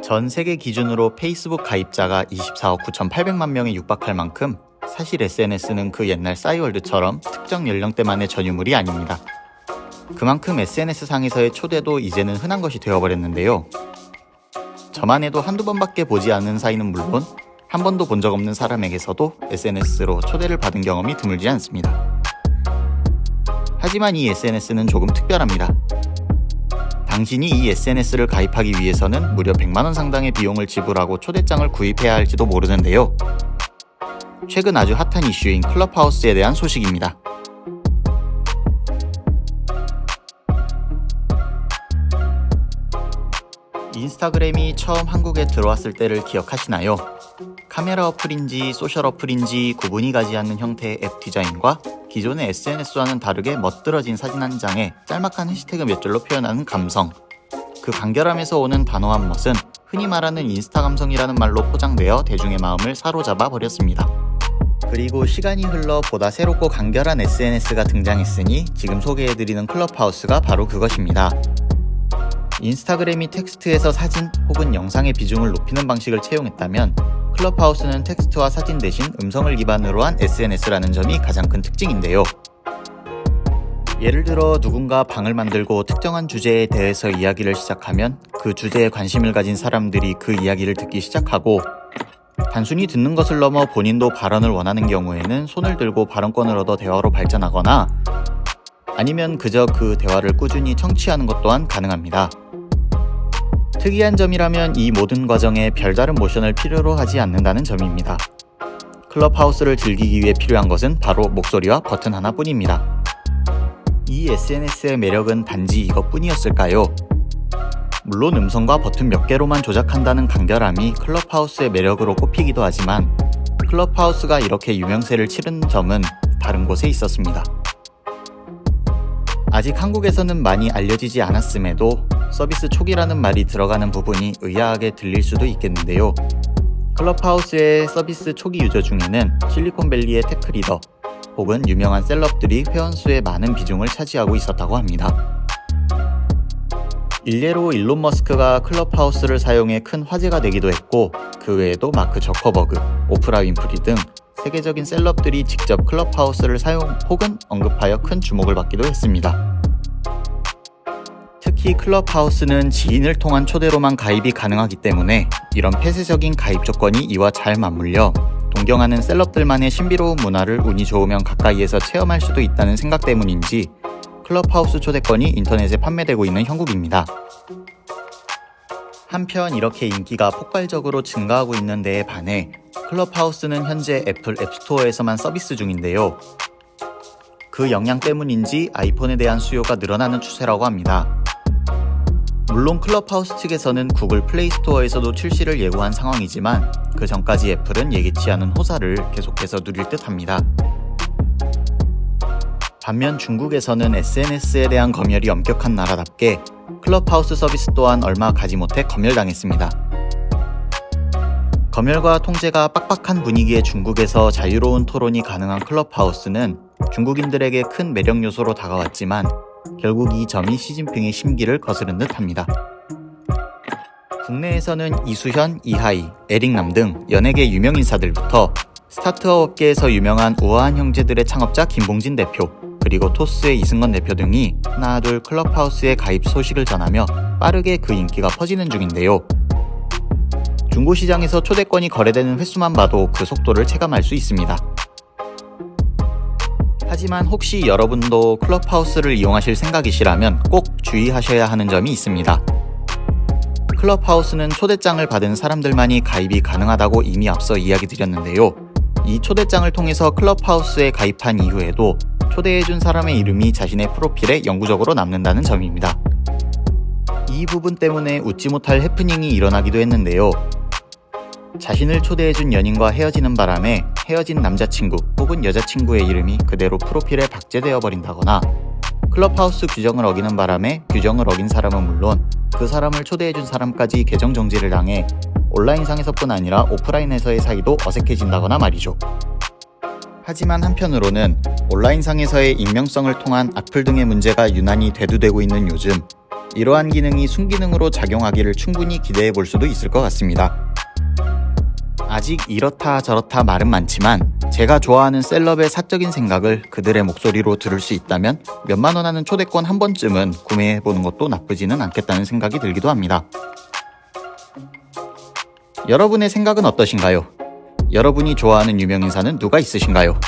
전 세계 기준으로 페이스북 가입자가 24억 9,800만 명에 육박할 만큼 사실 SNS는 그 옛날 싸이월드처럼 특정 연령대만의 전유물이 아닙니다. 그만큼 SNS상에서의 초대도 이제는 흔한 것이 되어버렸는데요. 저만 해도 한두 번밖에 보지 않은 사이는 물론 한 번도 본 적 없는 사람에게서도 SNS로 초대를 받은 경험이 드물지 않습니다. 하지만 이 SNS는 조금 특별합니다. 당신이 이 SNS를 가입하기 위해서는 무려 100만원 상당의 비용을 지불하고 초대장을 구입해야 할지도 모르는데요. 최근 아주 핫한 이슈인 클럽하우스에 대한 소식입니다. 인스타그램이 처음 한국에 들어왔을 때를 기억하시나요? 카메라 어플인지 소셜 어플인지 구분이 가지 않는 형태의 앱 디자인과 기존의 SNS와는 다르게 멋들어진 사진 한 장에 짤막한 해시태그 몇 줄로 표현하는 감성. 그 간결함에서 오는 단호한 멋은 흔히 말하는 인스타 감성이라는 말로 포장되어 대중의 마음을 사로잡아 버렸습니다. 그리고 시간이 흘러 보다 새롭고 간결한 SNS가 등장했으니 지금 소개해드리는 클럽하우스가 바로 그것입니다. 인스타그램이 텍스트에서 사진 혹은 영상의 비중을 높이는 방식을 채용했다면 클럽하우스는 텍스트와 사진 대신 음성을 기반으로 한 SNS라는 점이 가장 큰 특징인데요. 예를 들어 누군가 방을 만들고 특정한 주제에 대해서 이야기를 시작하면 그 주제에 관심을 가진 사람들이 그 이야기를 듣기 시작하고 단순히 듣는 것을 넘어 본인도 발언을 원하는 경우에는 손을 들고 발언권을 얻어 대화로 발전하거나 아니면 그저 그 대화를 꾸준히 청취하는 것 또한 가능합니다. 특이한 점이라면 이 모든 과정에 별다른 모션을 필요로 하지 않는다는 점입니다. 클럽하우스를 즐기기 위해 필요한 것은 바로 목소리와 버튼 하나뿐입니다. 이 SNS의 매력은 단지 이것뿐이었을까요? 물론 음성과 버튼 몇 개로만 조작한다는 간결함이 클럽하우스의 매력으로 꼽히기도 하지만 클럽하우스가 이렇게 유명세를 치른 점은 다른 곳에 있었습니다. 아직 한국에서는 많이 알려지지 않았음에도 서비스 초기라는 말이 들어가는 부분이 의아하게 들릴 수도 있겠는데요. 클럽하우스의 서비스 초기 유저 중에는 실리콘밸리의 테크 리더 혹은 유명한 셀럽들이 회원수의 많은 비중을 차지하고 있었다고 합니다. 일례로 일론 머스크가 클럽하우스를 사용해 큰 화제가 되기도 했고 그 외에도 마크 저커버그, 오프라 윈프리 등 세계적인 셀럽들이 직접 클럽하우스를 사용 혹은 언급하여 큰 주목을 받기도 했습니다. 특히 클럽하우스는 지인을 통한 초대로만 가입이 가능하기 때문에 이런 폐쇄적인 가입 조건이 이와 잘 맞물려 동경하는 셀럽들만의 신비로운 문화를 운이 좋으면 가까이에서 체험할 수도 있다는 생각 때문인지 클럽하우스 초대권이 인터넷에 판매되고 있는 형국입니다. 한편 이렇게 인기가 폭발적으로 증가하고 있는 데에 반해 클럽하우스는 현재 애플 앱스토어에서만 서비스 중인데요. 그 영향 때문인지 아이폰에 대한 수요가 늘어나는 추세라고 합니다. 물론 클럽하우스 측에서는 구글 플레이스토어에서도 출시를 예고한 상황이지만 그 전까지 애플은 예기치 않은 호사를 계속해서 누릴 듯 합니다. 반면 중국에서는 SNS에 대한 검열이 엄격한 나라답게 클럽하우스 서비스 또한 얼마 가지 못해 검열당했습니다. 검열과 통제가 빡빡한 분위기의 중국에서 자유로운 토론이 가능한 클럽하우스는 중국인들에게 큰 매력 요소로 다가왔지만 결국 이 점이 시진핑의 심기를 거스른 듯합니다. 국내에서는 이수현, 이하이, 에릭남 등 연예계 유명인사들부터 스타트업 업계에서 유명한 우아한 형제들의 창업자 김봉진 대표 그리고 토스의 이승건 대표 등이 하나둘 클럽하우스의 가입 소식을 전하며 빠르게 그 인기가 퍼지는 중인데요. 중고시장에서 초대권이 거래되는 횟수만 봐도 그 속도를 체감할 수 있습니다. 하지만 혹시 여러분도 클럽하우스를 이용하실 생각이시라면 꼭 주의하셔야 하는 점이 있습니다. 클럽하우스는 초대장을 받은 사람들만이 가입이 가능하다고 이미 앞서 이야기 드렸는데요. 이 초대장을 통해서 클럽하우스에 가입한 이후에도 초대해준 사람의 이름이 자신의 프로필에 영구적으로 남는다는 점입니다. 이 부분 때문에 웃지 못할 해프닝이 일어나기도 했는데요. 자신을 초대해준 연인과 헤어지는 바람에 헤어진 남자친구 혹은 여자친구의 이름이 그대로 프로필에 박제되어 버린다거나 클럽하우스 규정을 어기는 바람에 규정을 어긴 사람은 물론 그 사람을 초대해준 사람까지 계정 정지를 당해 온라인상에서뿐 아니라 오프라인에서의 사이도 어색해진다거나 말이죠. 하지만 한편으로는 온라인상에서의 익명성을 통한 악플 등의 문제가 유난히 대두되고 있는 요즘 이러한 기능이 순기능으로 작용하기를 충분히 기대해 볼 수도 있을 것 같습니다. 아직 이렇다 저렇다 말은 많지만 제가 좋아하는 셀럽의 사적인 생각을 그들의 목소리로 들을 수 있다면 몇만 원 하는 초대권 한 번쯤은 구매해보는 것도 나쁘지는 않겠다는 생각이 들기도 합니다. 여러분의 생각은 어떠신가요? 여러분이 좋아하는 유명인사는 누가 있으신가요?